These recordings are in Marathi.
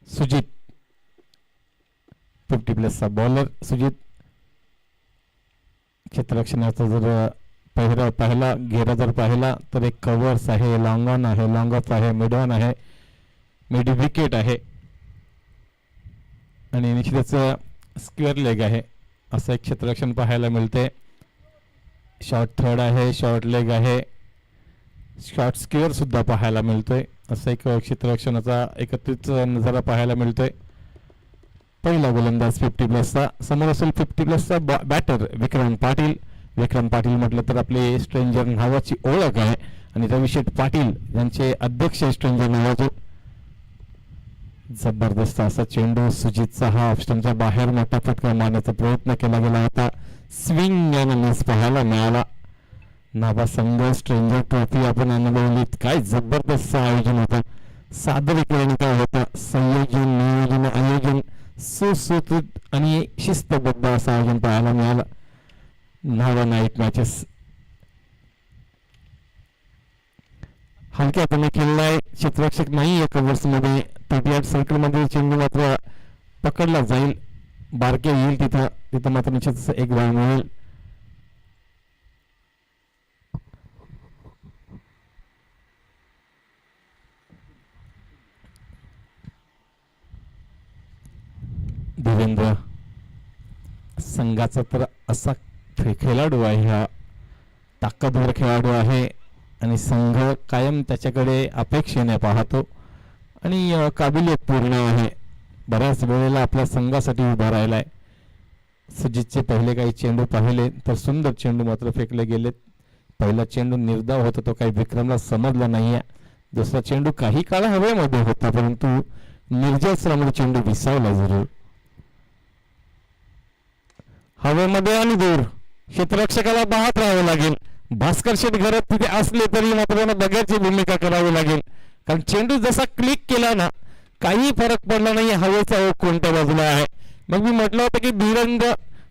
सुजित 50+ बॉलर सुजित. क्षेत्ररक्षणाचा जर पहिला घेरा जर पाहिला तर एक कव्हर्स आहे, लॉंग ऑन आहे, लॉंग ऑफ आहे, मिड ऑन आहे, मिड विकेट आहे आणि निश्चितच स्क्वेअर लेग आहे. असं एक क्षेत्ररक्षण पाहायला मिळते. शॉर्ट थर्ड आहे, शॉर्ट लेग आहे, शॉर्ट स्क्वेअर सुद्धा पाहायला मिळतोय. असं एक क्षेत्ररक्षणाचा एकत्रित नजारा पाहायला मिळतोय. पहिला गोलंदाज 50+चा. समोर असेल 50+चा बॅटर विक्रम पाटील. विक्रम पाटील म्हटलं तर आपले स्ट्रेंजर नावाची ओळख आहे आणि रविशेठ पाटील यांचे अध्यक्ष स्ट्रेंजर नावाचे. जबरदस्त असा चेंडू सुजितचा हा ऑप्शनच्या बाहेर मोठा फटका मारण्याचा प्रयत्न केला गेला होता. स्विंग यानं मिस पाहायला मिळाला. नाभा संघ स्ट्रेंजर ट्रॉफी आपण अनुभवलीत. काय जबरदस्त आयोजन होतं, सादरीकरण काय होतं, संयोजन नियोजन आयोजन सुसूत्रित आणि शिस्तबद्ध असं आयोजन पाहायला मिळालं. नावा नाईट मॅचेस हलक्या हाताने खेळलाय. क्षेत्ररक्षक नाही एका ओव्हर्समध्ये. 38 सर्कलमध्ये चेंडू मात्र पकडला जाईल, बारके येईल तिथं मात्र निश्चितच एक धाव मिळेल. देवेंद्र संघाचा तर असा खेळाडू आहे, हा ताकदवर खेळाडू आहे आणि संघ कायम त्याच्याकडे अपेक्षेने पाहतो आणि काबिलियत पूर्ण आहे. बऱ्याच वेळेला आपल्या संघासाठी उभा राहिलाय. सुजितचे पहिले काही चेंडू पाहिले तर सुंदर चेंडू मात्र फेकले गेलेत. पहिला चेंडू निर्धाव होता, तो काही विक्रमला समजला नाहीये. दुसरा चेंडू काही काळ हवेमध्ये होता परंतु निर्जय चेंडू विसावला जरूर हवेमध्ये आणि दूर. क्षेत्ररक्षकाला पाहत राहावं लागेल. भास्कर शेठ घरात तिथे असले तरी मात्र बघायची भूमिका करावी लागेल, कारण चेंडू जसा क्लिक केला ना काही फरक पडला नाही हवेचा ओघ कोणत्या बाजूला आहे. मग मी म्हटलं होतं की धीरंद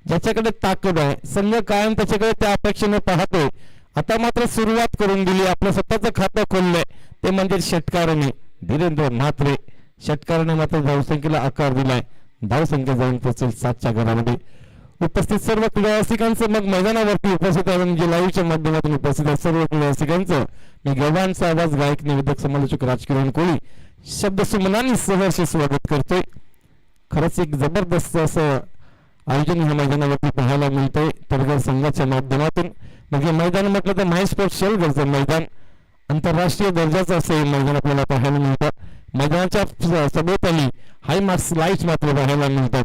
ज्याच्याकडे ताकद आहे, संघ कायम त्याच्याकडे त्या अपेक्षेने पाहतोय. आता मात्र सुरुवात करून दिली, आपलं स्वतःचं खातं खोललंय, ते म्हणजे षटकाराने. धीरेंद्र म्हात्रे षटकाराने मात्र धावसंख्येला आकार दिलाय. धावसंख्या जाऊन पोहोचेल 7च्या घरामध्ये. उपस्थित सर्व क्रीडा रसिकांचं, मग मैदानावरती उपस्थित आहे म्हणजे लाईव्हच्या माध्यमातून उपस्थित आहे सर्व क्रीडा रसिकांचं मी गव्हांचा आवाज गायक निवेदक समालोचक राजकिरण कोळी शब्द सुमनांनी सहर्ष स्वागत करतोय. खरंच एक जबरदस्त असं आयोजन ह्या मैदानावरती पाहायला मिळतंय तरगर संघाच्या माध्यमातून. मग हे मैदान म्हटलं तर माय स्पोर्ट्स शेलगडचं मैदान, आंतरराष्ट्रीय दर्जाचं असं हे मैदान आपल्याला पाहायला मिळतं. मैदानाच्या सभोवताली हाय मार्क्स लाईट्स मात्र पाहायला मिळतात.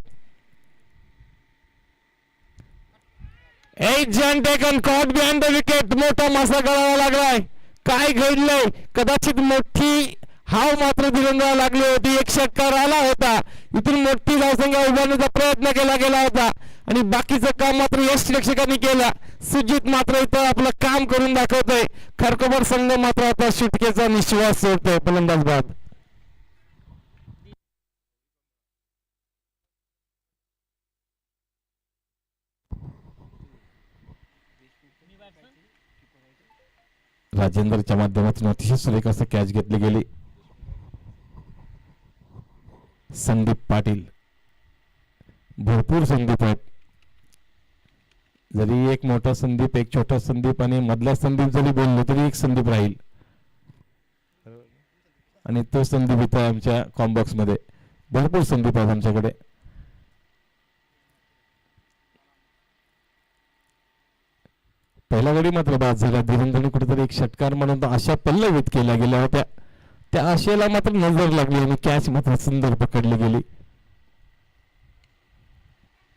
एक जन taken caught behind the wicket. मोठा मासा गळावा लागलाय. काय घडलंय? कदाचित मोठी हाव मात्र धीरेंद्रला लागली होती. एक षटकार आला होता, इथून मोठी धावसंख्या उभारण्याचा प्रयत्न केला गेला होता आणि बाकीचं काम मात्र यश रक्षकांनी केलं. सुजित मात्र इथं आपलं काम करून दाखवतोय. खरकोबर संघ मात्र आता सुटकेचा निश्वास सोडतोय. फलंदाज बाद. राजेंद्रच्या माध्यमातून अतिशय सुरेख असं कॅच घेतली गेली. संदीप पाटील भरपूर संदीप आहेत. जरी एक मोठा संदीप, एक छोटा संदीप आणि मधला संदीप जरी बोललो तरी एक संदीप राहील आणि तो संदीप इथं आमच्या कॉम्बॉक्स मध्ये. भरपूर संदीप आहेत आमच्याकडे. पहिला गडी मात्र बाद झाला. धीरेंद्रने कुठेतरी एक षटकार म्हणून आशा पल्लवित केल्या गेल्या होत्या, त्या आशेला मात्र नजर लागली आणि कॅच मात्र सुंदर पकडली गेली.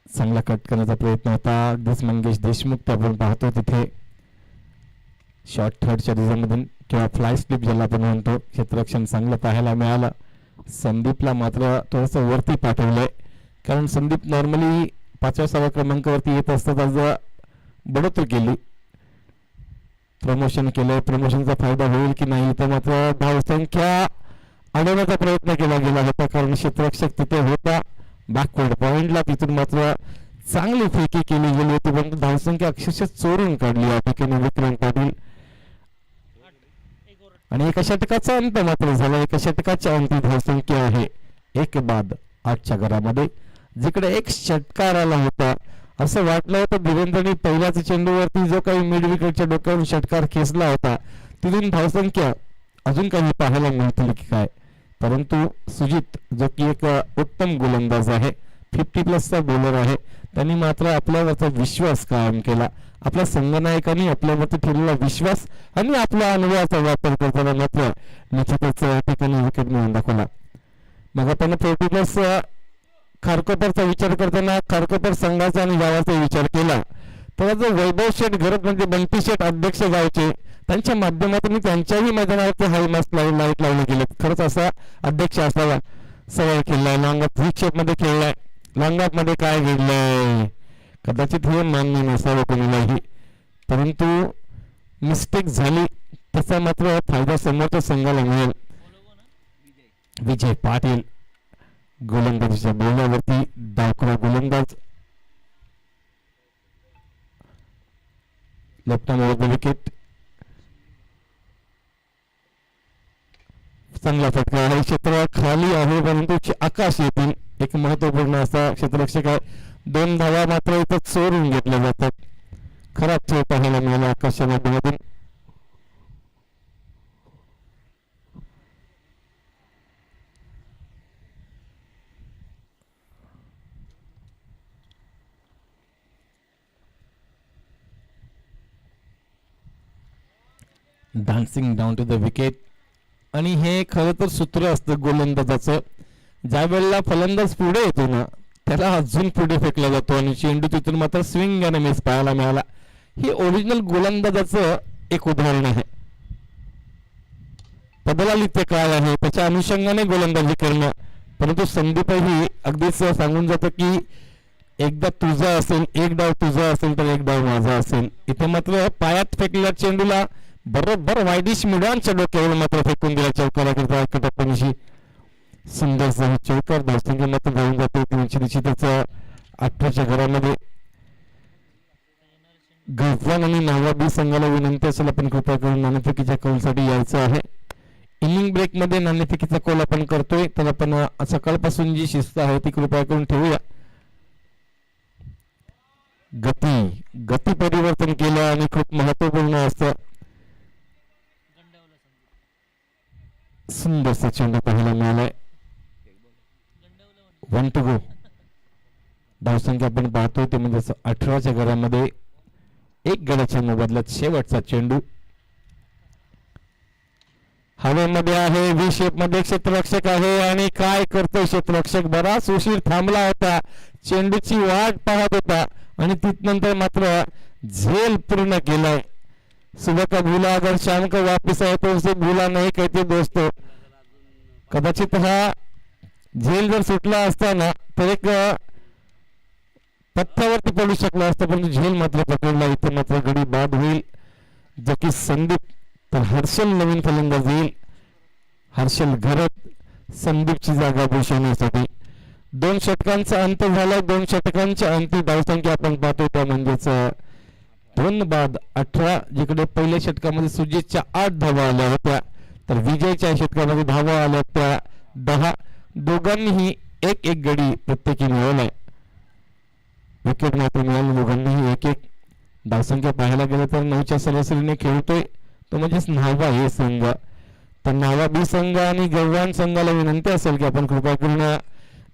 चांगला कट करण्याचा प्रयत्न होता. अगदीच मंगेश देशमुख आपण पाहतो तिथे शॉर्ट थर्डच्या रिझनमधून किंवा फ्लाय स्लिप ज्याला आपण म्हणतो. क्षेत्ररक्षण चांगलं पाहायला मिळालं. संदीपला मात्र थोडंसं वरती पाठवलंय, कारण संदीप नॉर्मली 5व्या-6व्या क्रमांकावरती येत असतात. आज बढोतरी केली, प्रमोशन केलंय. प्रमोशनचा फायदा होईल की नाही तर मात्र धावसंख्या अडवण्याचा प्रयत्न केला गेला होता, कारण क्षेत्ररक्षक तिथे होता बॅकवर्ड पॉइंटला. तिथून मात्र चांगली फेकी केली गेली होती परंतु धावसंख्या अक्षरशः चोरून काढली या ठिकाणी विक्रम पाटील. आणि एका षटकाचा अंत मात्र झाला. एका षटकाच्या अंती धावसंख्या आहे एक बाद आजच्या घरामध्ये जिकडे एक षटकार आला होता. असं वाटलं होतं धीरेंद्रनी पहिल्याच चेंडूवरती जो काही मिड विकेटच्या डोक्यावरून षटकार खेचला होता तिथून धावसंख्या अजून काही पाहायला मिळतील की काय. परंतु सुजित जो की एक उत्तम गोलंदाज आहे, 50+ बॉलर आहे, त्यांनी मात्र आपल्यावरचा विश्वास कायम केला. आपल्या संघनायकांनी आपल्यावरती ठेवलेला विश्वास आणि आपल्या अनुभवाचा वापर करताना मात्र निश्चितच ठिकाणी विकेट मिळवून दाखवला. मग आपण 40+ खारकोपरचा विचार करताना खारकोपर संघाचा आणि गावाचा विचार केला तर जो वैभव शेठ घरत म्हणजे बंटी शेठ अध्यक्ष गावचे त्यांच्या माध्यमातून त्यांच्याही मैदानावरती हाय मास्क लाईट लावले गेले. खरंच असा अध्यक्ष असावा. सवय खेळलाय लॉंगअप शेप मध्ये खेळलाय. लॉंगअप मध्ये काय घडलंय कदाचित हे मान्य नसावं कोणालाही, परंतु मिस्टेक झाली त्याचा मात्र फायदा समोरच्या संघाला मिळेल. विजय पाटील गोलंदाजीच्या बोलण्यावरती डावखुरा गोलंदाज लेफ्टनर विकेट. चांगला फटका आहे. क्षेत्र खाली आहे परंतु आकाश येतील एक महत्वपूर्ण असा क्षेत्ररक्षक आहे. 2 धावा मात्र इथं चोरून घेतल्या जातात. खराब खेळ पाहायला मिळाला आकाशच्या माध्यमातून. Dancing down to the wicket. आणि हे खरं तर सूत्र असतं गोलंदाजाचं. ज्या वेळेला फलंदाज पुढे येतो ना त्याला अजून पुढे फेकला जातो आणि चेंडू तिथून मात्र स्विंग आणि मिस पाहायला मिळाला. ही ओरिजिनल गोलंदाजाचं एक उदाहरण आहे. बदलाली ते काय आहे त्याच्या अनुषंगाने गोलंदाजी करणं. परंतु संदीपही अगदीच सांगून जातं की एकदा तुझा असेल, एक डाव तुझा असेल तर एक डाव माझा असेल. इथे मात्र पायात फेकलेल्या चेंडूला बरोबर वायडिश मिडांच्या डोक्यावर मात्र फेकून दिला चौकाला करता कटप्पानीशी. सुंदर चौकार धावसंख्या मात्र जाऊन जाते 300. 18च्या घरामध्ये गजवान आणि नावाबी संघाला विनंती असेल आपण कृपया करून नाणेफेकीच्या कौलसाठी यायचं आहे. इनिंग ब्रेक मध्ये नाणेफेकीचा कौल आपण करतोय तर आपण सकाळपासून जी शिस्त आहे ती कृपया करून ठेवूया. गती परिवर्तन केलं आणि खूप महत्वपूर्ण असतं. सुंदरसा चेंडू पाहायला मिळालाय. 1 to go. धावसंख्या आपण पाहतोय ते म्हणजे 18च्या घरामध्ये 1 गड्याच्या मोबदल्यात शेवटचा चेंडू हवेमध्ये आहे. व्ही शेप मध्ये क्षेत्ररक्षक आहे आणि काय करतोय क्षेत्ररक्षक बराच उशीर थांबला होता, चेंडूची वाट पाहत होता आणि तिथनंतर मात्र झेल पूर्ण केलाय. सुबह का भूला अगर शाम को वापिस आए तो उसे भूला नहीं कहते दोस्तों. कदाचित हा झेल जर सुटला असता ना तर एक पथ्यावरती पडू शकला असता, पण झेल मात्र पकडला. इथे मात्र गडी बाद होईल जो की संदीप तर हर्षल नवीन फलंदाज येईल. हर्षल घरत संदीपची जागा भूषवण्यासाठी. 2 षटकांचा अंत झाला. 2 षटकांच्या अंती धावसंख्या आपण पाहतो त्या म्हणजेच 2 बाद 18. जिकडे पहिल्या षटकामध्ये सुजितच्या 8 धावा आल्या होत्या तर विजयच्या षटकामध्ये धावा आल्या त्या 10. दोघांनीही एक गडी प्रत्येकी मिळवलाय. विकेट मात्र मिळाली दोघांनीही 1-1. धावसंख्या पाहायला गेलं तर 9च्या सरासरीने खेळतोय तो म्हणजेच न्हावा हे संघ. तर न्हावा बी संघ आणि गव्हाण संघाला विनंती असेल की आपण कृपया करून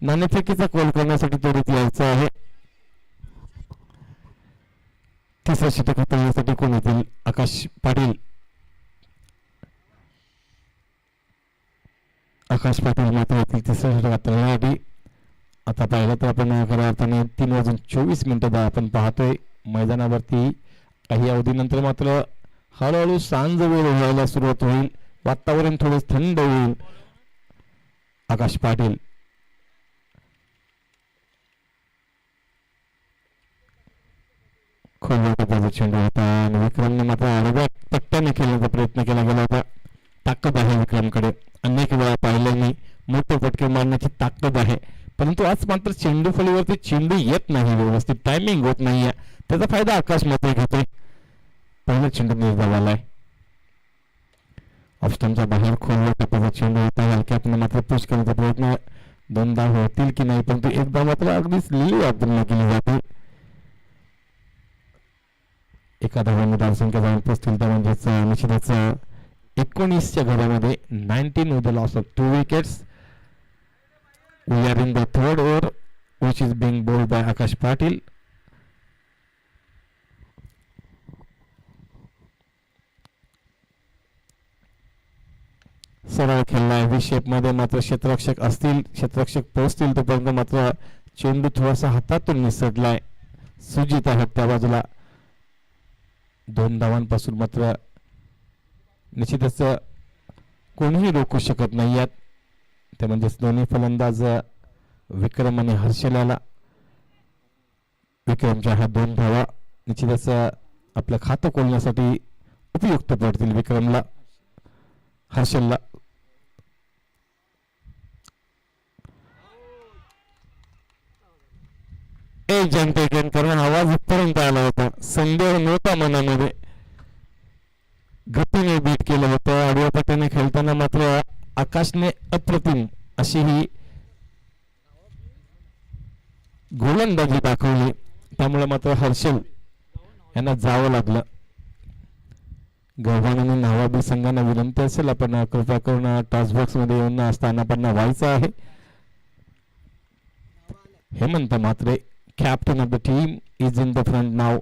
नाणेफेकीचा कॉल करण्यासाठी त्वरित यायचं आहे. तिसऱ्या षटक हाताळण्यासाठी कोण येतील? आकाश पाटील. आकाश पाटील मात्र येतील तिसऱ्या षटक हाताळण्यासाठी. आता पाहिलं तर आपण खऱ्या अर्थाने 3:24 आपण पाहतोय मैदानावरती. काही अवधीनंतर मात्र हळूहळू सांज वेळ व्हायला सुरुवात होईल. वातावरण थोडं थंड होईल. आकाश पाटील खोलवाटाचा चेंडू होता आणि विक्रमने मात्र अर्ध्या पट्ट्याने खेळण्याचा प्रयत्न केला गेला होता. ताकद आहे विक्रमकडे, अनेक वेळा पाहिल्याने मोठे फटके मारण्याची ताकद आहे. परंतु आज मात्र चेंडू फळीवरती चेंडू येत नाही, व्यवस्थित टायमिंग होत नाहीये. त्याचा फायदा आकाश मात्र घेतोय. पहिला चेंडू निर्धाव आलाय. ऑफस्टमच्या बाहेर खोलवा टप्प्याचा चेंडू होता. हलक्यातनं मात्र पुश करण्याचा प्रयत्न 2 धावा होतील की नाही, परंतु 1 धाव मात्र अगदीच लिहिली आपण केली जाते. एका धावाने धावसंख्या जाऊन पोहोचतील तर म्हणजेच निश्चितच 19च्या घरामध्ये 19 with the loss of 2 wickets. We are in the third over which is being bowled by Akash Patil. सरळ खेळलाय व्ही शेप मध्ये, मात्र क्षेत्ररक्षक असतील, क्षेत्ररक्षक पोहोचतील तोपर्यंत मात्र चेंडू थोडासा हातातून निसटलाय. सुजित आहेत त्या बाजूला. 2 धावांपासून मात्र निश्चितच कोणीही रोखू शकत नाही यात. ते म्हणजेच दोन्ही फलंदाज विक्रम आणि हर्षलाला. विक्रमच्या ह्या 2 धावा निश्चितच आपलं खातं खोलण्यासाठी उपयुक्त पडतील विक्रमला, हर्षलला. एक जनतेकन करून आवाज इथपर्यंत आला होता, संदेह नव्हता मनामध्ये. गतीने बीट केलं होतं. आडव्या पट्ट्याने खेळताना मात्र आकाशने अप्रतिम अशी ही गोलंदाजी दाखवली, त्यामुळे मात्र हर्षल यांना जावं लागलं. गव्हाण आणि नावाबी संघांना विनंती असेल आपण कृपया करून टॉस बॉक्स मध्ये येऊन स्थानापन्न व्हायचं आहे. Hemant Mhatre captain of the team is in the front नाव.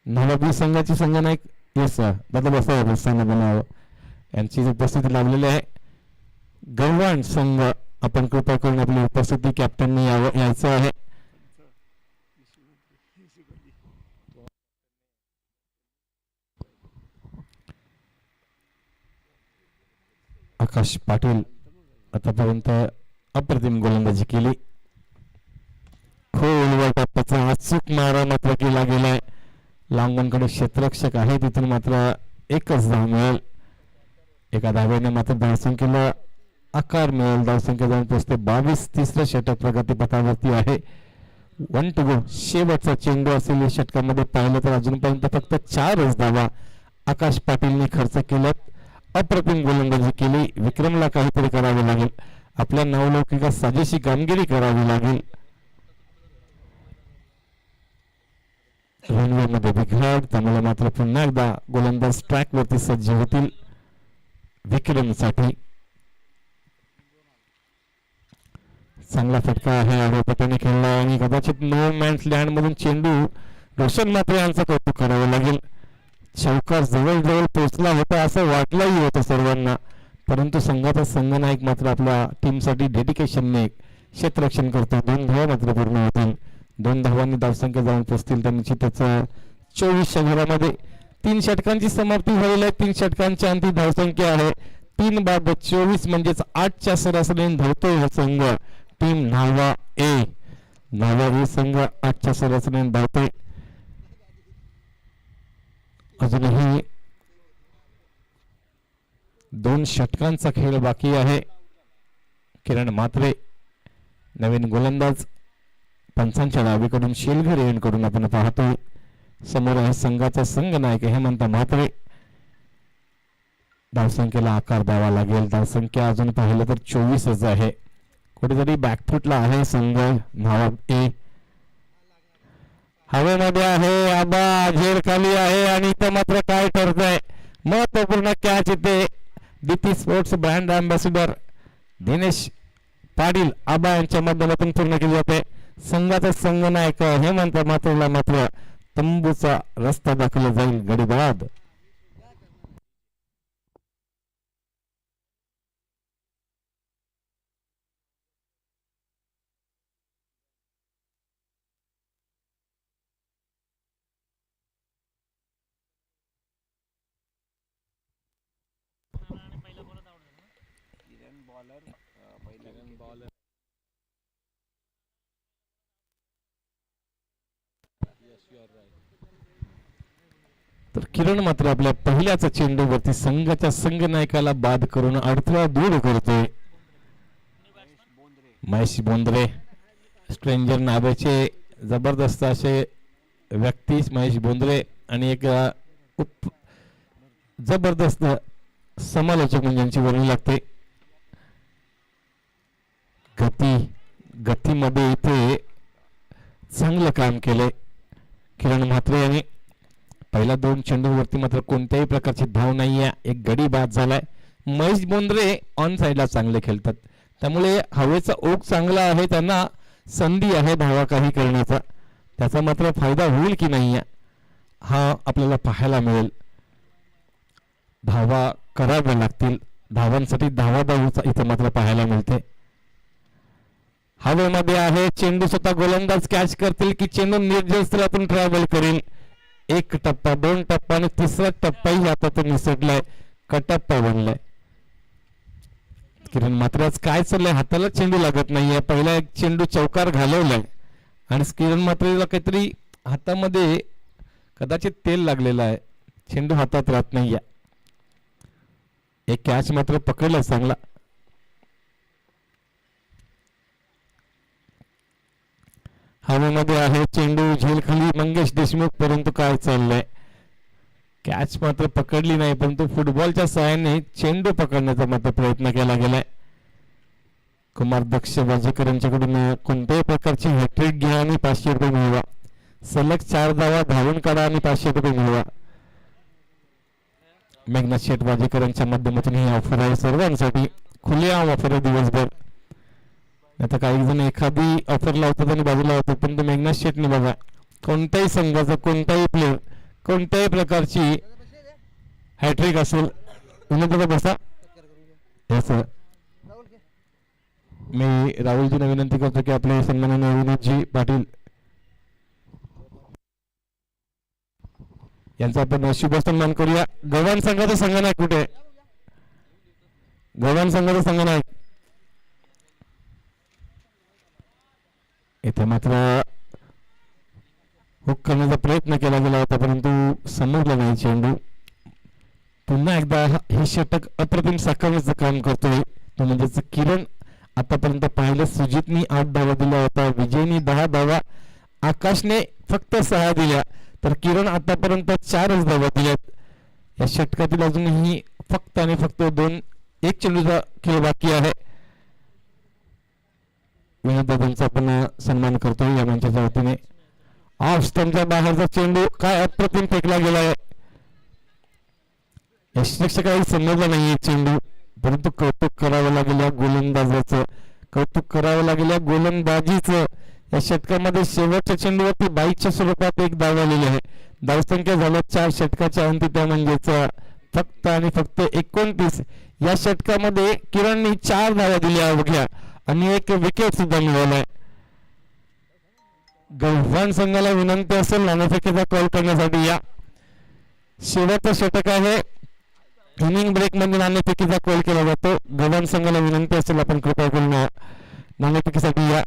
नावाबी संघाची संघनायक येस दादा बसा स्थानापन्न यांची उपस्थिती लाभलेली आहे. गव्हाण संघ आपण कृपया करून आपली उपस्थिती कॅप्टनने यायचं आहे. आकाश पाटील आतापर्यंत अप्रतिम गोलंदाजी केली. खोलवर टप्प्याचा अचूक मारा मात्र केला गेलाय. लांबणकडे क्षेत्ररक्षक आहे, तिथून मात्र एकच धाव मिळेल. एका धावेने मात्र धावसंख्येला आकार मिळेल. धावसंख्या जाऊन पोहोचते 22. तिसरं षटक प्रगतीपथावरती आहे. 1 to go. शेवटचा चेंडू असेल या षटकामध्ये पाहिलं तर अजूनपर्यंत फक्त 4च धावा आकाश पाटीलने खर्च केल्यात. अप्रतिम गोलंदाजी केली. विक्रमला काहीतरी करावे लागेल, आपल्या नावलौकिका साजेशी कामगिरी करावी लागेल. रनवे मध्ये बिघाड, त्यामुळे मात्र पुन्हा एकदा गोलंदाज ट्रॅक वरती सज्ज होतील विक्रमसाठी. चांगला फटका आहे, आडव्या पट्ट्याने खेळला आणि कदाचित नो मॅन्स लँड मधून चेंडू रोशन म्हात्रे यांचं कौतुक करावं लागेल. चौकार जवळजवळ पोहोचला होता असं वाटलंही होतं सर्वांना, परंतु संघाचा संघनायक मात्र आपल्या टीमसाठी डेडिकेशनने क्षेत्ररक्षण करतो. 2 धावा मात्र पूर्ण होतील. 2 धावांनी धावसंख्या जाऊन पोहोचतील तर निश्चितच 24च्या घरामध्ये 3 षटकांची समाप्ती होईल. 3 षटकांची अंतिम धावसंख्या आहे 3 बाद 24 म्हणजेच 8च्या सरासरीने धावतोय हा संघ. टीम न्हावा ए संघ 8च्या सरासरीने धावतोय. अजूनही 2 षटकांचा खेळ बाकी आहे. किरण म्हात्रे नवीन गोलंदाज, पंचांच्या डावीकडून शेलघर यांकडून आपण पाहतोय. समोर आहे संघाचा संघनायक हेमंत म्हात्रे. धावसंख्येला आकार द्यावा लागेल. धावसंख्या अजून पाहिलं तर 24च आहे. कुठेतरी बॅकफुटला आहे संघ न्हावा ए. हवेमध्ये आहे, आबा झेड खाली आहे आणि इथं मात्र काय ठरतंय, महत्वपूर्ण कॅच इथे DP sports brand ambassador Dinesh Patil Aba यांच्या माध्यमातून पूर्ण केली जाते. संघाचा संघनायक हेमंत म्हात्रेला मात्र तंबूचा रस्ता दाखवला जाईल. गडी बाद. तर किरण मात्र आपल्या पहिल्याच चेंडूवरती संघाच्या संघनायकाला बाद करून अडथळा दूर करतोय. महेश बोंद्रे स्ट्रेंजर नावाचे जबरदस्त असे व्यक्ती महेश बोंद्रे आणि एक जबरदस्त समालोचक म्हणजे यांची वर्णी लागते. गतीमध्ये इथे चांगलं काम केलंय किरण म्हात्रे यांनी. पहिल्या 2 चेंडूवरती मात्र कोणत्याही प्रकारची धाव नाही आहे. एक गडी बाद झालाय. महेश बोंद्रे ऑन साईडला चांगले खेळतात, त्यामुळे हवेचा ओघ चांगला आहे, त्यांना संधी आहे धावा काही करण्याचा. त्याचा मात्र फायदा होईल की नाही हा आपल्याला पाहायला मिळेल. धावा कराव्या लागतील, धावांसाठी धावाधाव इथे मात्र पाहायला मिळते. हवेमध्ये आहे चेंडू, स्वतः गोलंदाज कॅच करतील की चेंडू निर्जस्थातून ट्रॅव्हल करेल. 1 टप्पा 2 टप्पा आणि 3रा टप्पाही हातातून निसटलाय, कटप्पा बनलाय. किरण मात्र आज काय चाललंय, हाताला चेंडू लागत नाहीये. पहिला एक चेंडू चौकार घालवलाय आणि किरण मात्रेला काहीतरी हातामध्ये कदाचित तेल लागलेलं आहे, चेंडू हातात राहत नाहीये. एक कॅच मात्र पकडला चांगला. हवेमध्ये आहे चेंडू, झेल खाली मंगेश देशमुख, परंतु काय चाललंय, कॅच मात्र पकडली नाही, परंतु फुटबॉलच्या सहाय्याने चेंडू पकडण्याचा मात्र प्रयत्न केला गेलाय. कुमार दक्ष वाजेकर यांच्याकडून कोणत्याही प्रकारची हॅट्रिक घ्या आणि 500 रुपये मिळवा. सलग 4 धावा धावून काढा आणि 500 रुपये मिळवा. मेघनाथ शेठ वाजेकर यांच्या माध्यमातून ही ऑफर आहे सर्वांसाठी, खुलेआम ऑफर आहे दिवसभर. आता काही जण एखादी ऑफर लावतात आणि बाजूला लावतात, पण मेघनाथ शेठने बघा कोणत्याही संघाचा कोणताही प्लेअर कोणत्याही प्रकारची हॅट्रिक असेल विनंती बसा. मी राहुलजींना विनंती करतो की आपले सन्माननीय विनोदजी पाटील यांचा आपण शुभ सन्मान करूया. गव्हाण संघाचा संघनायक कुठे, गव्हाण संघाचा संघनायक इथे मात्र हुक करण्याचा प्रयत्न केला गेला होता, परंतु समजला नाही चेंडू. पुन्हा एकदा हे षटक अप्रतिम साकारण्याचं काम करतोय तो म्हणजेच किरण. आतापर्यंत पाहिलं सुजितनी 8 धावा दिल्या होत्या, विजयनी 10 धावा, आकाशने फक्त 6 दिल्या, तर किरण आतापर्यंत 4च धावा दिल्यात. या षटकातील अजूनही फक्त आणि फक्त 1 चेंडूचा खेळ बाकी आहे. विनोद दादांचा आपण सन्मान करतोय या मंचाच्या वतीने. ऑफ स्टंपच्या बाहेरचा चेंडू काय अप्रतिम फेकला गेलाय. यशपेक्षा काही समजलं नाहीये चेंडू, परंतु कौतुक करावं लागेल या गोलंदाजाचं, कौतुक करावं लागेल या गोलंदाजीचं. या षटकामध्ये शेवटच्या चेंडूवरती 22च्या स्वरूपात 1 धाव आलेली आहे. धावसंख्या झाल्या 4 षटकाच्या अंती, त्या म्हणजेच फक्त आणि फक्त 29. या षटकामध्ये किरणनी 4 धावा दिल्या अवघ्या आणि 1 विकेट सुद्धा मिळवलाय. गव्हाण संघाला विनंती असेल नाणेफेकीचा कॉल करण्यासाठी. या शेवटचं षटक आहे, इनिंग ब्रेक मध्ये नाणेफेकीचा कॉल केला जातो. गव्हाण संघाला विनंती असेल आपण कृपया करून नाणेफेकीसाठी या.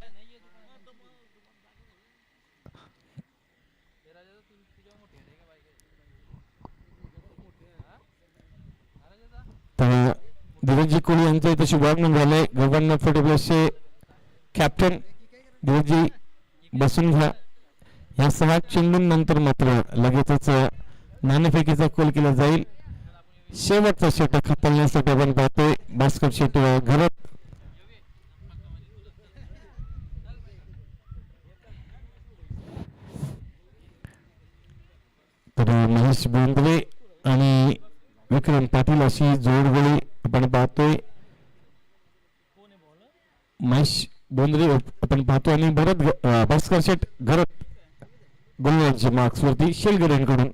तर धीरजजी कोळी यांचं इथे शुभागमन झालंय. गव्हाण फुटबॉलचे कॅप्टन धीरजजी बसून घ्या. या 6 चेंडूंनंतर मात्र लगेचच नाणेफेकीचा कॉल केला जाईल. शेवटचा षटक हाताळण्यासाठी आपण पाहतोय भास्कर शेट घरत. तर महेश बोंद्रे आणि विक्रम पाटील अशी जोडगोळी आपण पाहतोय. महेश बोंद्रे आपण पाहतोय आणि भरत भास्कर शेट घरत गोलंदाजी मार्क्स वरती शेलगर यांकडून.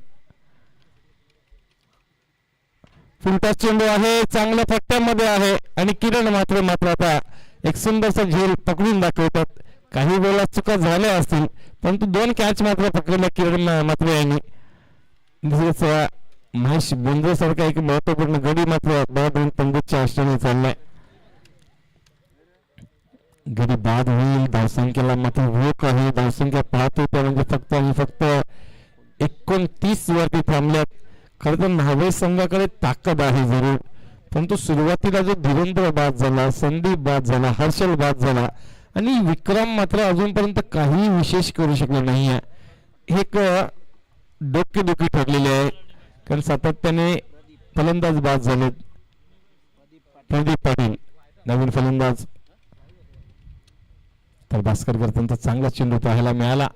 फुलटा चेंडू आहे, चांगल्या फटक्यामध्ये आहे आणि किरण मात्र आता एक सुंदरसा झेल पकडून दाखवतात. काही वेळा चुका झाल्या असतील, परंतु 2 कॅच मात्र पकडल्या किरण मात्र यांनी. महेश बोंद्रे सारखा एक महत्वपूर्ण गडी मात्र बहादूर पंडितच्या अष्टाने चाललाय. गडी बाद होईल, धावसंख्येला मात्र रोख आहे. धावसंख्या पाहतो त्या म्हणजे फक्त आणि फक्त 29 वरती थांबल्यात. खरं तर न्हावे संघाकडे ताकद आहे जरूर, परंतु सुरुवातीला जो धुरंधर बाद झाला, संदीप बाद झाला, हर्षल बाद झाला आणि विक्रम मात्र अजूनपर्यंत काही विशेष करू शकला नाहीये. एक डोकेदुखी ठरलेली आहे, कारण सातत्याने फलंदाज बाद झालेत. प्रदीप पाटील नवीन फलंदाज. तर भास्कर गर्दनचा चांगला चेंडू पाहायला मिळाला.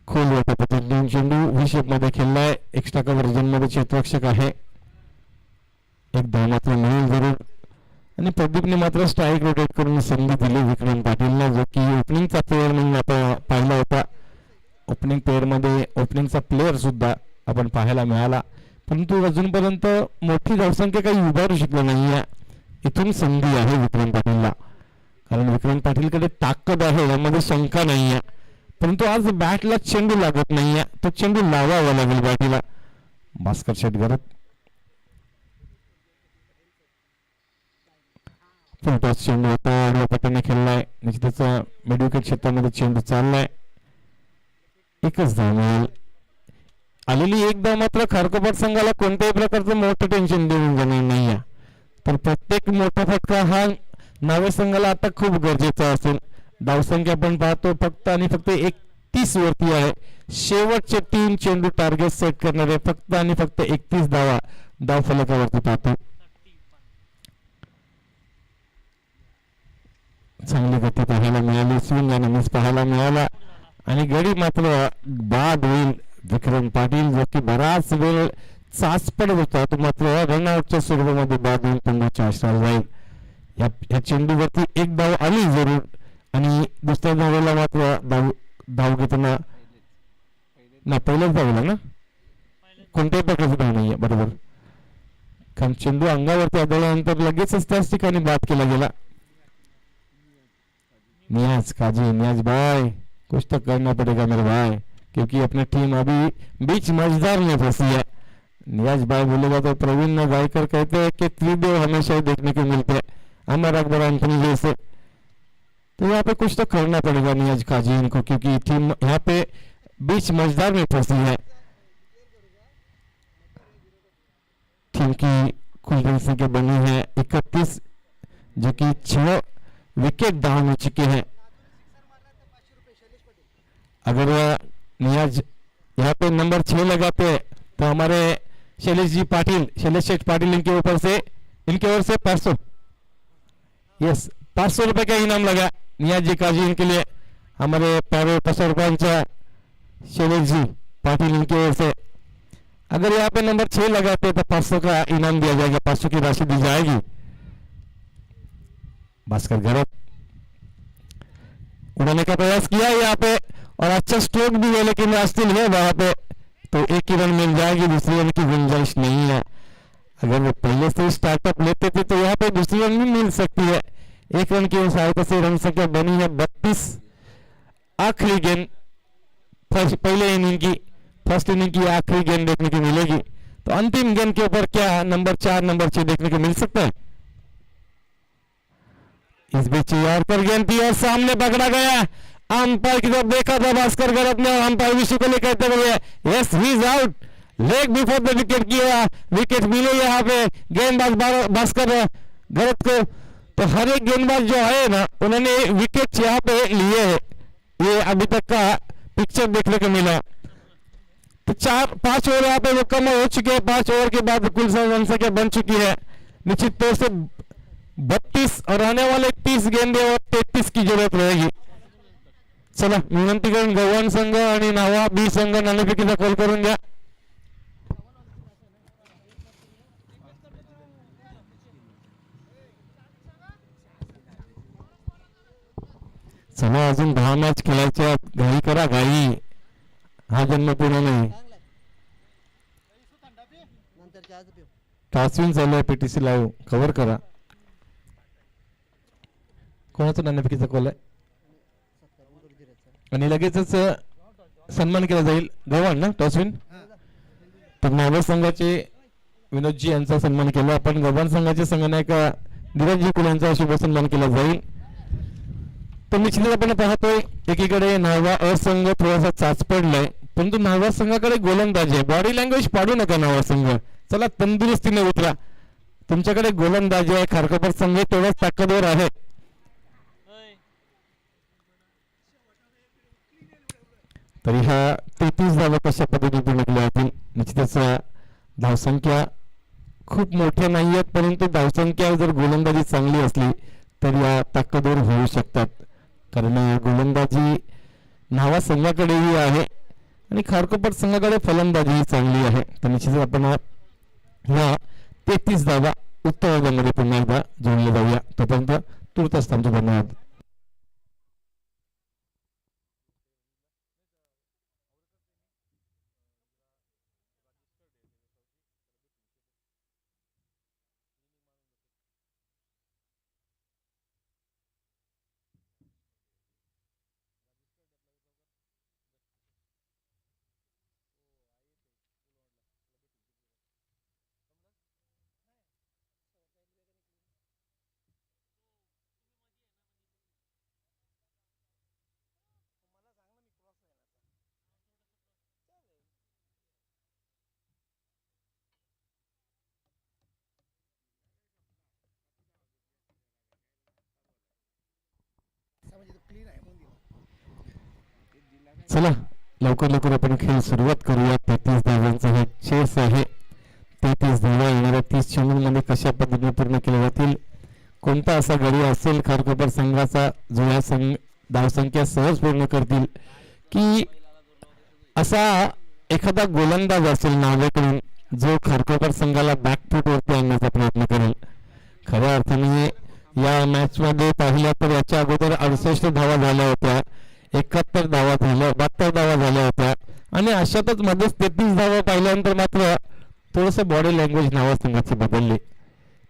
खोल वाटत चेंडू हिशेप मध्ये खेळलाय. एक्स्ट्रा कव्हरेजन मध्ये क्षेत्ररक्षक आहे. एक धाव मात्र मिळेल जरूर. आणि प्रदीपने मात्र स्ट्राईक रोटेट करून संधी दिली विक्रम पाटीलला, जो की ओपनिंगचा प्लेअर म्हणून आपण पाहिला होता. ओपनिंग प्लेअर मध्ये ओपनिंगचा प्लेअर सुद्धा आपण पाहायला मिळाला, परंतु अजूनपर्यंत मोठी धावसंख्या काही उभारू शकली नाहीये. इथून संधी आहे विक्रम पाटीलला, कारण विक्रम पाटीलकडे ताकद आहे यामध्ये शंका नाहीये. परंतु आज बॅटला चेंडू लागत नाहीये, तो चेंडू लावावा लागेल बॅटीला. भास्कर शेट घरात फुलटॉस चेंडू होता, आडव्या पट्टीने खेळलाय. निश्चितच मिडविकेट क्षेत्रामध्ये चेंडू चाललाय. एकच धाव मिळेल. आलेली एक धाव मात्र खारकोपर संघाला कोणत्याही प्रकारचं मोठं टेन्शन देऊन जाणार नाहीये. तर प्रत्येक मोठा फटका हा नावे संघाला आता खूप गरजेचा असेल. धावसंख्या आपण पाहतो फक्त आणि फक्त 31 वरती आहे. शेवटचे 3 चेंडू टार्गेट सेट करणारे फक्त आणि फक्त 31 धावा धाव फलकावरती पाहतो. चांगली गती पाहायला मिळाली, स्विंग आणि मिस पाहायला मिळाला आणि गडी मात्र बाद होईल. विक्रम पाटील जो की बराच वेळ चाच पडत होता, तो मात्र रनआउटच्या स्वरूपामध्ये बाद होऊन पंधराच्या आश्रयाला जाईल. या चेंडूवरती एक धाव आली जरूर आणि दुसऱ्या धावेला मात्र धाव घेताना ना पहिल्याच धावला ना, कोणत्याही प्रकारची धाव नाहीये बरोबर, कारण चेंडू अंगावरती आदळल्यानंतर लगेचच त्याच ठिकाणी बाद केला गेला. नियाज काजी, नियाज भाई कुछ तो करना पड़ेगा मेरे भाई, क्योंकि अपनी टीम अभी बीच मझदार में फंसी है. नियाज भाई बोलेगा तो प्रवीण गायकर कहते हैं कि त्रिदेव हमेशा ही देखने को मिलते हैं, अमर अकबर एंथनी जैसे. तो यहाँ पे कुछ तो करना पड़ेगा नियाज काजी इनको, क्योंकि टीम यहाँ पे बीच मझदार में फंसी है. टीम की कुल जनसंख्या बनी है 31, जो कि 6 विकेट डाउन हो चुके हैं. अगर नियाज यहाँ पे नंबर 6 लगाते हैं तो हमारे शैलेश जी पाटिल, शैलेश शेठ पाटिल इनके ओर से 500, यस 500 रुपए का इनाम लगा नियाज जी काजी इनके लिए. हमारे प्यारे सरपंच शैलेश जी पाटिल इनके ओर से अगर यहाँ पे नंबर 6 लगाते हैं तो 500 का इनाम दिया जाएगा, 500 की राशि दी जाएगी. भास्कर गरत उड़ाने का प्रयास किया यहाँ पे और अच्छा स्ट्रोक भी है, लेकिन स्टिल है वहां पे, तो एक ही रन मिल जाएगी, दूसरी रन की गुंजाइश नहीं है. अगर वो पहले से स्टार्टअप लेते थे तो यहाँ पे दूसरी रन भी मिल सकती है. 1 रन की सहायता से रन संख्या बनी है 32. आखिरी गेंद पहले इनिंग की, फर्स्ट इनिंग की आखिरी गेंद देखने को मिलेगी. तो अंतिम गेंद के ऊपर क्या नंबर 4 नंबर 6 देखने को मिल सकता है. इस बीच यॉर्कर गेंद थी और सामने पकड़ा गया. अंपायर की तरफ देखा था भास्कर गरत ने, अंपायर विशु को लेकर कहते हुए yes he is out, leg before the wicket किया, विकेट मिले यहाँ पे गेंदबाज भास्कर गरत को. तो हर एक गेंदबाज जो है ना उन्होंने विकेट यहाँ पे लिए है, ये अभी तक का पिक्चर देखने को मिला. तो 4-5 ओवर यहाँ पे मुकम्मल हो चुके हैं. 5 ओवर के बाद कुल रन संख्या बन चुकी है निश्चित तौर से 32 और आने वाले 30 गेंदे और 33 की जरूरत रहेगी. चला विनंती करून गव्हाण संघ आणि नावा बी संघ नाणेफेकीचा कॉल करून घ्या. चला अजून 10 मॅच खेळायच्या, घाई करा घाई, हा जन्म पूर्ण नाही. टास्विन चालू आहे, पीटीसी लाईव्ह कव्हर करा. कोणाचा नाणेफेकीचा कॉल आहे आणि लगेचच सन्मान केला जाईल. गव्हाण ना टॉसविन, तर नावा संघाचे विनोदजी यांचा सन्मान केला आपण. गव्हाण संघाचे संघनायक धीरजजी कुल यांचा शुभ सन्मान केला जाईल. तर निश्चितच आपण पाहतोय एकीकडे नावा असंघ थोडासा चाच पडलाय, परंतु नावा संघाकडे गोलंदाज आहे. बॉडी लँग्वेज पाडू नका नावा संघ, चला तंदुरुस्तीने उतरा. तुमच्याकडे गोलंदाज आहे, खारकोपर संघ तेवढाच ताकदवर आहे. तरी हा 33 धावा कशा पद्धतीने पूर्ण केल्या जातील. निश्चितच धावसंख्या खूप मोठे नाही आहेत, परंतु धावसंख्या जर गोलंदाजी चांगली असली तर या ताकदवर होऊ शकतात. कारण गोलंदाजी न्हावा संघाकडेही आहे आणि खारकोपर संघाकडे फलंदाजी चांगली आहे. तर निश्चितच आपण ह्या 33 धावा उत्तरार्धामध्ये पुन्हा एकदा जोडले जाऊया. तोपर्यंत तुर्तास थांबतो. धन्यवाद. चला लवकर लवकर आपण खेळ सुरुवात करूया. 33 धावांचा हे चेस आहे. 33 धावा येणाऱ्या 30 चेंडूंमध्ये कशा पद्धतीने पूर्ण केल्या जातील, कोणता असा गडी असेल खारकोपर संघाचा जो या धावसंख्या सहज पूर्ण करतील, की असा एखादा गोलंदाज असेल नावेकडून जो खारकोपर संघाला बॅकफूट वरती आणण्याचा प्रयत्न करेल. खऱ्या अर्थाने या मॅच मध्ये पाहिल्या तर याच्या अगोदर 68 धावा झाल्या होत्या, 71 धावा झाल्या, 72 धावा झाल्या होत्या आणि अशातच मध्येच 33 धावा पाहिल्यानंतर मात्र थोडंसं बॉडी लँग्वेज नावा संघाची बदलली.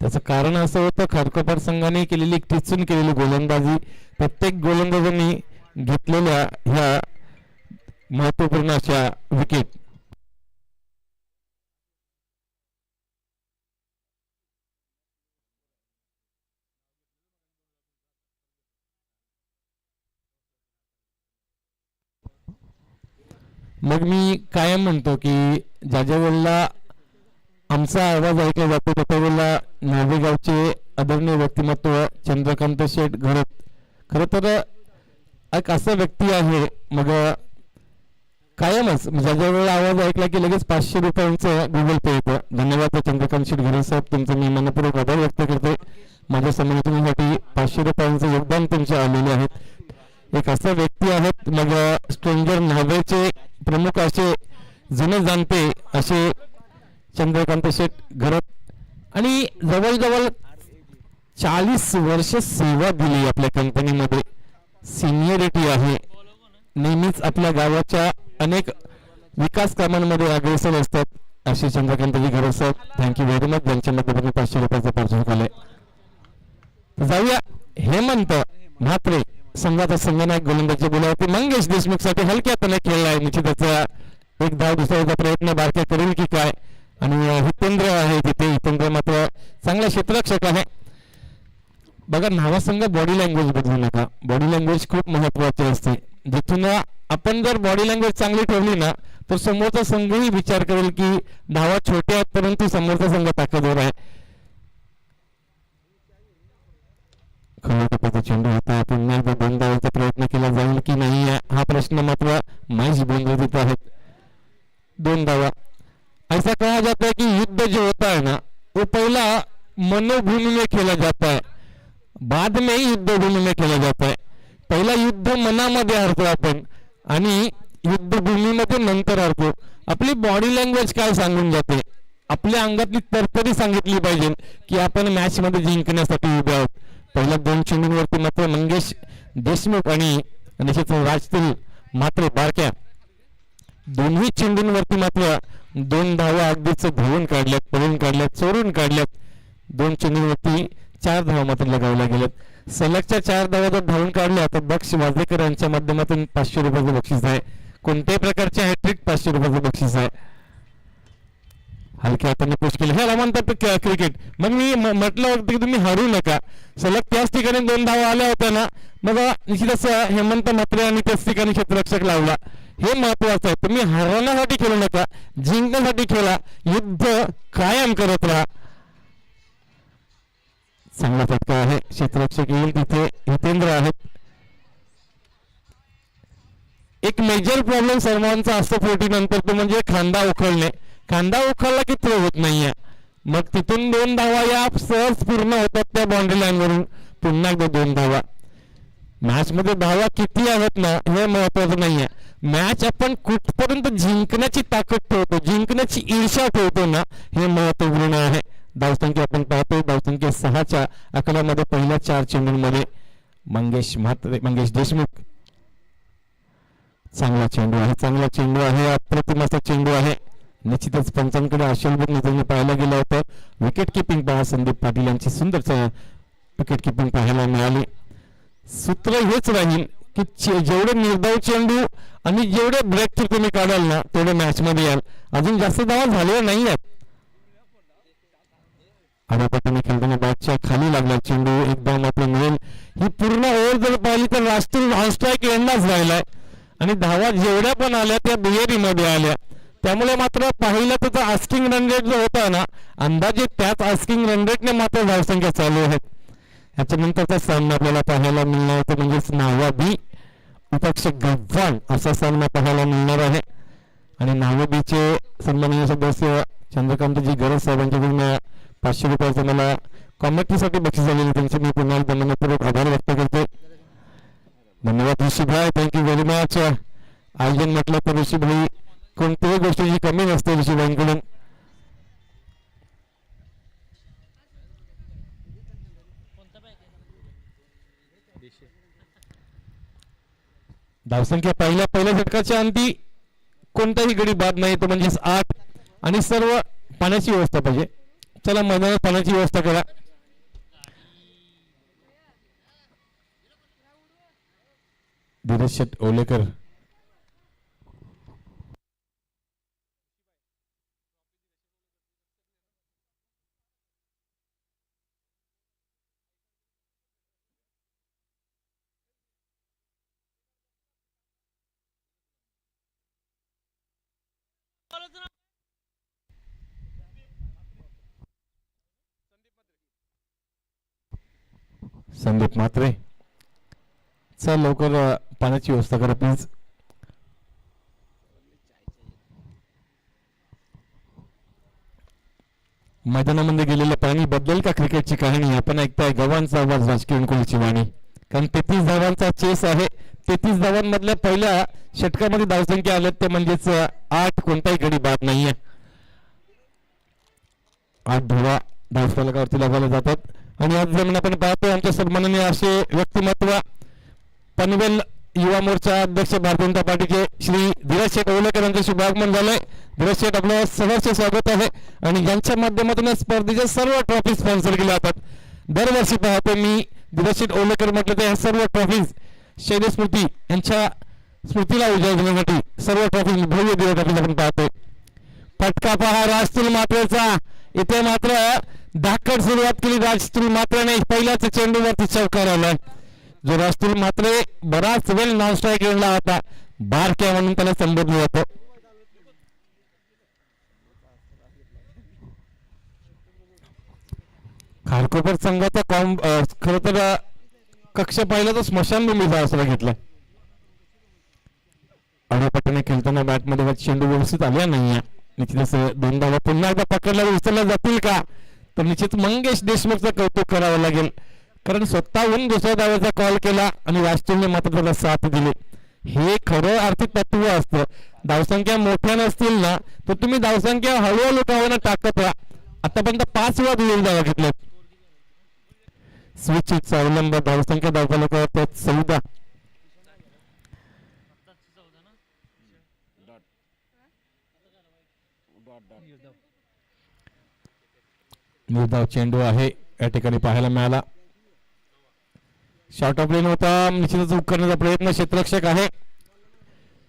त्याचं कारण असं होतं, खारकोपर संघाने केलेली टिचून केलेली गोलंदाजी, प्रत्येक गोलंदाजांनी घेतलेल्या ह्या महत्वपूर्ण अशा विकेट. मग मी कायम म्हणतो की ज्या ज्या वेळेला आमचा आवाज ऐकला जातो त्या वेळेला नावेगावचे आदरणीय व्यक्तिमत्व चंद्रकांत शेठ घरत खरं तर एक असा व्यक्ती आहे. मग कायमच ज्या ज्या वेळेला आवाज ऐकला की लगेच 500 रुपयांचं गुगल पे येतं. धन्यवाद चंद्रकांत शेठ घरत साहेब, तुमचं मी मनपूर्वक आभार व्यक्त करते. माझ्या समर्थनासाठी 500 रुपयांचं योगदान तुमचे आलेले आहेत. एक असा व्यक्ती आहेत मग स्ट्रेंजर न्हावेचे प्रमुख असे जुने जाणते असे चंद्रकांत शेठ घरत आणि जवळजवळ 40 वर्ष सेवा दिली आपल्या कंपनीमध्ये. सिनियरिटी आहे. नेहमीच आपल्या गावाच्या अनेक विकास कामांमध्ये अग्रेसर असतात असे चंद्रकांतजी घरत साहेब. Thank you very much. ज्यांच्या माध्यमातून 500 रुपयाचा पारितोषिक आलंय. जाऊया हेमंत म्हात्रे संघाचा संघनायक गोलंदाजी बोलावरती मंगेश देशमुख साठी हलक्या हाताने खेळलाय. निश्चितच एक धाव दुसऱ्याचा प्रयत्न बारक्या करेल की काय. आणि हितेंद्र आहे तिथे. हितेंद्र मात्र चांगला क्षेत्ररक्षक आहे. बघा न्हावा संघ बॉडी लँग्वेज बदलू नका. बॉडी लँग्वेज खूप महत्वाची असते. जिथून आपण जर बॉडी लँग्वेज चांगली ठेवली ना तर समोरचा संघही विचार करेल की धावा छोट्या आहेत परंतु समोरचा संघ ताकदवर आहे. खऱ्या टप्प्याचा चेंडू होता. पुन्हा एकदा 2 धावांचा प्रयत्न केला जाईल की नाही हा प्रश्न मात्र महेश बोंद्रे आहेत. 2 धावा. ऐसा कहा जाता है कि युद्ध जो होता है ना वो पहला मनोभूमि में खेला जाता है, बाद में ही युद्धभूमि में खेला जाता है. पहिला युद्ध मनामध्ये हरतो आपण आणि युद्धभूमीमध्ये नंतर हरतो. आपली बॉडी लँग्वेज काय सांगून जाते, आपल्या अंगातली तरतरी सांगितली पाहिजे की आपण मॅच मध्ये जिंकण्यासाठी उभे आहोत. पहिल्या 2 चेंडूंवरती मात्र मंगेश देशमुख आणि निश्चित राजतील मात्र बारक्या दोन्ही चेंडूंवरती मात्र 2 धावा अगदीच धावून काढल्यात, पळून काढल्यात, चोरून काढल्यात. 2 चेंडूंवरती 4 धावा मात्र लगावल्या गेल्यात. सलगच्या 4 धावा जर धावून काढल्या तर बक्ष वाजेकर यांच्या माध्यमातून 500 रुपयाचं बक्षीस आहे. कोणत्याही प्रकारचे हॅट्रिक 500 रुपयाचं बक्षीस आहे. हलक्या हाताने पुश केलं ह्याला म्हणतात क्रिकेट. मग मी म्हटलं होतं की तुम्ही हरू नका. सलग त्याच ठिकाणी 2 धावा आल्या होत्या ना मग निश्चितच हेमंत म्हात्रे आणि त्याच ठिकाणी क्षेत्ररक्षक लावला. हे महत्वाचं आहे. तुम्ही हरवण्यासाठी खेळू नका, जिंकण्यासाठी खेळा. युद्ध कायम करत राहा. चांगला फटका आहे. क्षेत्ररक्षक येईल तिथे हितेंद्र आहेत. एक मेजर प्रॉब्लेम सर्वांचा असतो 40 नंतर तो म्हणजे खांदा उखळणे. खांदा उखळला की थ्रो होत नाहीये. मग तिथून 2 धावा या सहज पूर्ण होतात त्या बाउंड्री लाईन वरून. पुन्हा एकदा 2 धावा. मॅच मध्ये धावा किती आहेत ना हे महत्वाचं नाहीये. मॅच आपण कुठपर्यंत जिंकण्याची ताकद ठेवतो, जिंकण्याची ईर्ष्या ठेवतो ना, हे महत्वपूर्ण आहे. धावसंख्या आपण पाहतो, धावसंख्या 6च्या आकड्यामध्ये पहिल्या 4 चेंडूंमध्ये मंगेश देशमुख. चांगला चेंडू आहे, चांगला चेंडू आहे, अप्रतिम असा चेंडू आहे. निश्चितच पंचांकडे आशाभूत नजरेने पाहायला गेलं होतं. विकेट किपिंग पहा, संदीप पाटील यांची सुंदर विकेट किपिंग पाहायला मिळाली. सूत्र हेच राहील की जेवढे निर्धाव चेंडू आणि जेवढे ब्रेक थ्रू तुम्ही काढाल ना तेवढे मॅच मध्ये याल. अजून जास्त धावा झालेल्या नाही आहेत. आडापट्टीने खेळताना बॅटच्या खाली लागला चेंडू एकदा मात्र मिळेल. ही पूर्ण ओव्हर जर पाहिली तर राष्ट्रीय ऑनस्ट्राईक एंडलाच राहिलाय आणि धावा जेवढ्या पण आल्या त्या दुहेरीमध्ये आल्या. त्यामुळे मात्र पाहिलं तर आस्किंग रन रेट जो होता ना अंदाजे त्याच आस्किंग रन रेटने मात्र धावसंख्या चालू आहेत. याच्यानंतरचा सामना आपल्याला पाहायला मिळणार होता म्हणजेच नावाबी विपक्ष गव्हाण असा सामना पाहायला मिळणार आहे. आणि नावाबीचे सन्माननीय सदस्य चंद्रकांतजी गरज साहेबांच्याकडून 500 रुपयाचं मला कॉमेंट्रीसाठी बक्षीस झालेले त्यांचे मी पुन्हा मनपूर्वक आभार व्यक्त करतो. धन्यवाद ऋषीभाई, थँक्यू व्हेरी मच. आयोजन म्हटलं तर ऋषीभाई कोणत्याही गोष्टीची कमी नसते ऋषीभाईंकडून. धावसंख्या पहिल्या षटकाच्या अंती कोणताही गडी बाद नाही, तो म्हणजेच 8 आणि सर्व पाण्याची व्यवस्था पाहिजे. चला मैदानात पाण्याची व्यवस्था करा. धीरज शेट ओलेकर. संदीप म्हात्रे, चल लवकर पाण्याची व्यवस्था करा प्लीज. मैदानामध्ये गेलेल्या पाणी बद्दल का क्रिकेटची कहाणी आपण ऐकताय. गव्हाणचा आवाज राजकीय कोळीची वाणी. कारण 33 धावांचा चेस आहे. 33 धावांमधल्या पहिल्या षटकामध्ये धावसंख्या आल्या ते म्हणजेच 8, कोणताही गडी बाद नाहीये. 8 धावा धावफलकावरती लावायला जातात. आणि आज जमीन आपण पाहतो आमच्या सन्माननीय असे व्यक्तिमत्व पनवेल युवा मोर्चा अध्यक्ष भारतीय जनता पार्टीचे श्री धीरज शेठ ओलेकर यांचे शुभागमन झालंय. धीरज शेठ आपलं सहर्ष स्वागत आहे. आणि यांच्या माध्यमातून स्पर्धेच्या सर्व ट्रॉफी स्पॉन्सर केल्या जातात. दरवर्षी पाहतो मी धीरज शेठ ओलेकर म्हटलं तर ह्या सर्व ट्रॉफीज शैली स्मृती यांच्या स्मृतीला उजाळण्यासाठी सर्व ट्रॉफी भव्य दिव्य ट्रॉफी आपण पाहतोय. फटका पहा राजतुल मात्रेचा. इथे मात्र धाकड सुरुवात केली राजतुल मात्रेने. पहिल्याच चेंडूवरती चौकार आलाय. जो राजतुल मात्रे बराच वेळ नॉन स्ट्राईक खेळला होता, बारक्या म्हणून त्याला संबोधलं जातं. खारकोपर संघाचा खर तर कक्ष पाहिला तर स्मशानभूमीचा आसरा घेतला. आडापट्टीने खेळताना बॅटमध्ये चेंडू व्यवस्थित आल्या नाहीये. निश्चितच 2 धावा पुन्हा एकदा पकडला उचलल्या जातील का तर निश्चित मंगेश देशमुखचं कौतुक करावं लागेल. कारण स्वतःहून दुसऱ्या धावेचा कॉल केला आणि राष्ट्रीयने मात्र त्याला साथ दिली. हे खरं आर्थिक तत्व असतं. धावसंख्या मोठ्या नसतील ना तर तुम्ही धावसंख्या हळूहळू कावाना टाकत राहा. आतापर्यंत 5 वेळा दिलेली धावा घेतल्यात. स्विचचा अवलंब धावसंख्या धावफलकावर 14. निर्धाव चेंडू आहे या ठिकाणी पाहायला मिळाला. शॉर्ट ऑफ लेन होता. निश्चितच करण्याचा प्रयत्न क्षेत्ररक्षक आहे.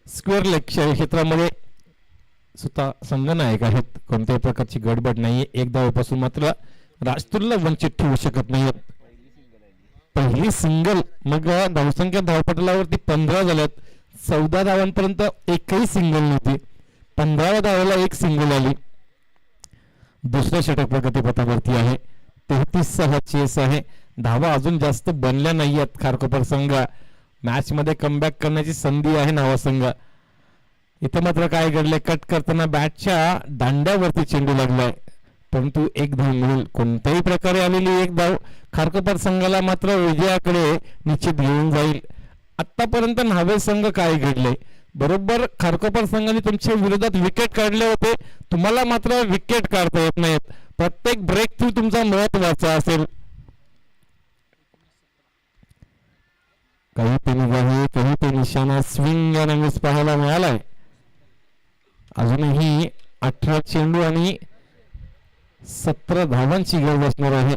स्क्वेअर लेग क्षेत्रामध्ये स्वतः संघनायक आहेत. कोणत्याही प्रकारची गडबड नाहीये. 1 धावेपासून मात्र राजतुलला वंचित ठेवू शकत नाहीत. पहिली सिंगल. मग धावसंख्या धावपटलावरती 15 झाल्यात. 14 धावांपर्यंत एकही सिंगल नव्हती. 15व्या धावेला 1 सिंगल आली. दुसऱ्या षटक प्रगतीपथावरती आहे. 33 चेस आहे. धावा अजून जास्त बनल्या नाहीयेत. खारकोपर संघ मॅच मध्ये कमबॅक करण्याची संधी आहे नावा संघ. इथं मात्र काय घडलंय, कट करताना बॅटच्या दांड्यावरती चेंडू लागलाय. परंतु एक धाव मिळेल. कोणत्याही प्रकारे आलेली एक धाव खारकोपर संघाला मात्र विजयाकडे निश्चित घेऊन जाईल. आतापर्यंत न्हावे संघ काय घडले, बरोबर खारकोपर संघाने तुमच्या विरोधात विकेट काढले होते, तुम्हाला मात्र विकेट काढता येत नाहीत. प्रत्येक ब्रेक थ्रू तुमचा महत्वाचा असेल. काही ते निगाहे, काही ते निशाणा, स्विंग आणि मिस पाहायला मिळालाय. अजूनही 18 चेंडू आणि 17 धावांची गरज असणार आहे.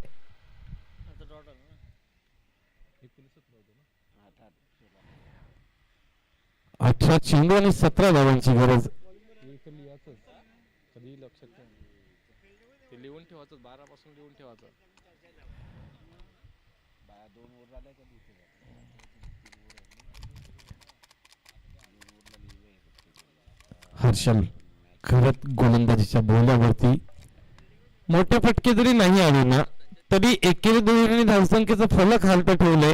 18 चेंडू आणि 17 धावांची गरज. लिहून ठेवायचं, 12 पासून लिहून ठेवायचं. हर्षल खरंच गोलंदाजीच्या बोलावरती मोठे फटके जरी नाही आले ना तरी एकेरी दुहेरीने धावसंख्येचं फलक हालत ठेवलंय.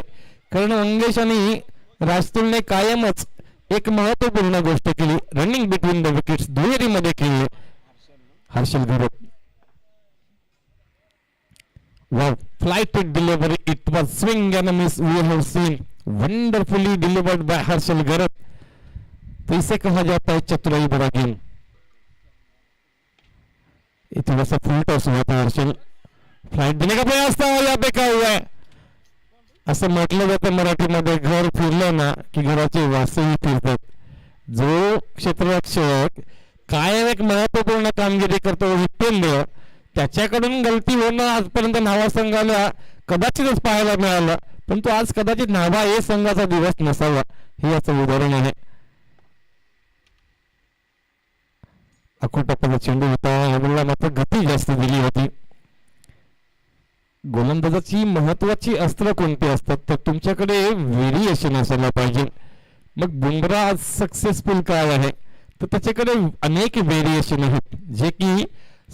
कारण मंगेश आणि राजतुलने कायमच एक महत्वपूर्ण गोष्ट केली, रनिंग बिटवीन द विकेट्स दुहेरीमध्ये खेळले. हर्षल घरत wow, flighted delivery, it was swing and a miss we have seen, wonderfully delivered by Harshal घरत. तो इसे कहा जाता है चतुराई भरा गेम. थोड़ा सा फुल टॉस हुआ था, हर्षल फ्लाइट देने का प्रयास था, यहाँ पे क्या हुआ है असं म्हटलं जातं मराठीमध्ये. घर फिरलं ना की घराचे वासही फिरतात. जो क्षेत्ररक्षक कायम एक महत्वपूर्ण कामगिरी करतो विठ्ठल्य, त्याच्याकडून गलती होणं आजपर्यंत न्हावा संघाला कदाचितच पाहायला मिळालं. परंतु आज कदाचित न्हावा ए संघाचा दिवस नसावा, हे याचं उदाहरण आहे. अकोटापदा चेंडू होता, यावेळेला मात्र गती जास्त दिली होती. गोलंदाजाची महत्वाची अस्त्र कोणती असतात तर तुमच्याकडे व्हेरिएशन असायला पाहिजे. मग बुमराह सक्सेसफुल काय आहे तर त्याच्याकडे अनेक व्हेरिएशन आहेत जे की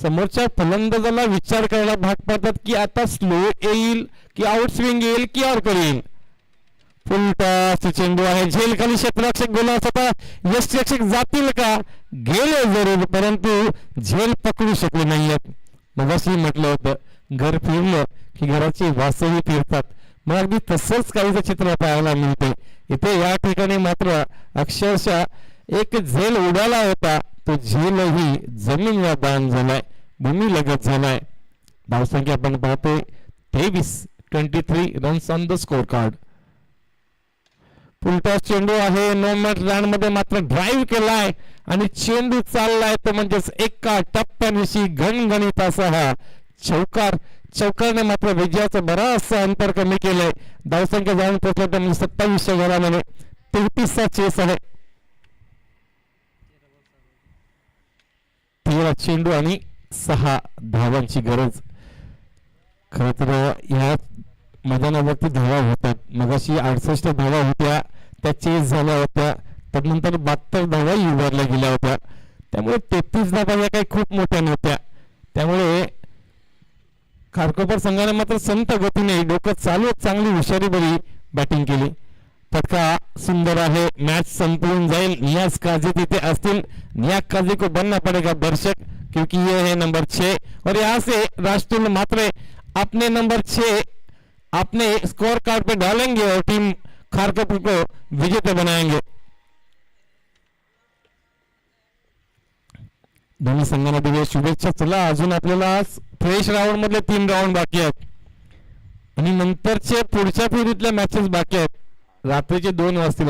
समोरच्या फलंदाजाला विचार करायला भाग पाडतात की आता स्लो येईल की आउट स्विंग येईल की ऑर्कर येईल. फुल टॉस चेंडू आहे, झेल खाली क्षेत्ररक्षक गोला होता, यष्टिरक्षक जातील का, गेले जरूर परंतु झेल पकडू शकले नाहीयेत. मग अशी म्हटलं होतं घर फिरलं की घराची वासही फिरतात. मग अगदी तसंच काहीच चित्र पाहायला मिळते इथे. या ठिकाणी मात्र अक्षरशः एक झेल उडाला होता, तो झेलही जमीनला दान झालाय, भूमी लगत झालाय. धावसंख्या आपण पाहतोय 23 runs on the score card. Full toss चेंडू आहे, नो मॅट लँड मध्ये मात्र ड्राईव्ह केलाय आणि चेंडू चाललाय तो म्हणजेच एका टप्प्यानिशी गणगणित असा हा चौकार. चौकारने मात्र विजयाचं बराचसं अंतर कमी केलंय. धावसंख्या जाऊन पोहोचलं म्हणजे 27 घरामध्ये 33चा चेस आहे. 13 चेंडू आणि 6 धावांची गरज. खर तर या मैदानावरती धावा होतात. मगाशी 68 धावा होत्या त्या चेस झाल्या होत्या, त्यानंतर 72 धावाही उभारल्या गेल्या होत्या. त्यामुळे 33 धावा या काही खूप मोठ्या नव्हत्या. त्यामुळे खारकोपर संघाने मात्र संत गतीने डोकं चालवत चांगली हुशारी बरी बॅटिंग केली. फटका सुंदर आहे, मैच संपूर्ण जाए. नियाज काजी तिथे असतील, नियाज काजी को बनना पड़ेगा दर्शक क्योंकि ये है नंबर 6 और यहाँ से राष्ट्रकुल मात्र अपने नंबर 6 अपने स्कोर कार्ड पे डालेंगे और टीम खारकोपर को विजेता बनाएंगे. दोन्ही संघांना दिले शुभेच्छा. चला अजून आपल्याला फ्रेश राऊंड मधले 3 राऊंड बाकी आहेत आणि नंतरचे पुढच्या फेरीतल्या मॅचेस बाकी आहेत. रात्रीचे 2 वाजतील.